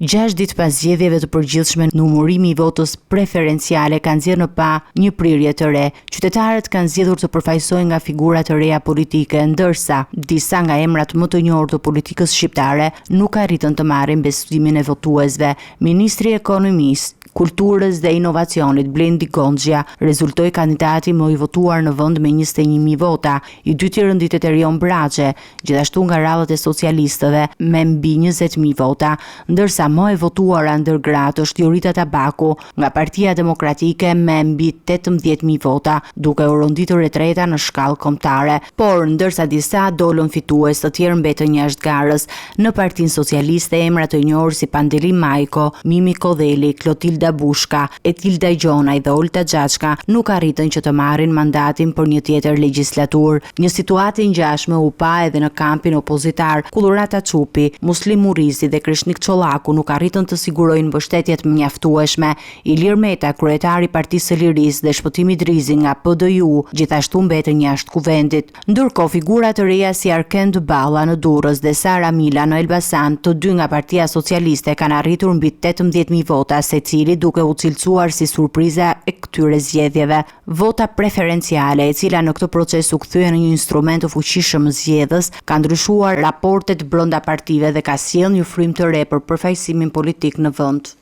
6 ditë pas zgjedhjeve të përgjithshme, numërimi i votës preferenciale ka nxjerrë në pa një prirje të re. Qytetarët kanë zgjedhur të përfaqësohen nga figura të reja politike, ndërsa disa nga emrat më të njohur të politikës shqiptare nuk arritën të marrin besimin e votuesve. Ministri i Ekonomisë, Kulturës dhe Inovacionit Blendi Gonxhia rezultoi kandidati më i votuar në vend me 21.000 vota, i dyti rënditet Erion Braçe, gjithashtu nga rradhët e socialistëve me mbi 20.000 vota, ndërsa më e votuara ndër gratë është Jorita Tabaku nga Partia Demokratike me mbi 18.000 vota, duke u rënditur e treta në shkallë kombëtare. Por ndërsa disa dolën fitues, të tjerë mbetën jashtë garës. Në Partinë Socialiste emra të njohur si Pandeli Majko, Mimi Kodheli, Klotilda Bushka, Etilda Gjonaj dhe Olta Xhaçka nuk arritën që të marrin mandatin për një tjetër legjislaturë. Një situatë e ngjashme u pa edhe në kampin opozitar, ku Dhurata Çupi, Muslim Murizi dhe Krishnik Çollaku nuk arritën të sigurojnë mbështetjet mjaftueshme. Ilir Meta, kryetari i Partisë së Lirisë dhe Shpëtimi Drizi nga PDU, gjithashtu mbetën jashtë kuvendit. Ndërkohë figura të reja si Arkend Balla në Durrës dhe Sara Mila në Elbasan, të dy nga Partia Socialiste, kanë arritur mbi 18.000 vota secili, duke u cilësuar si surpriza e këtyre zgjedhjeve. Vota preferenciale, e cila në këtë proces u kthye në një instrument të fuqishëm zgjedhës, ka ndryshuar raportet brenda partive dhe ka sjellë një frym të re për përfaqësimin politik në vend.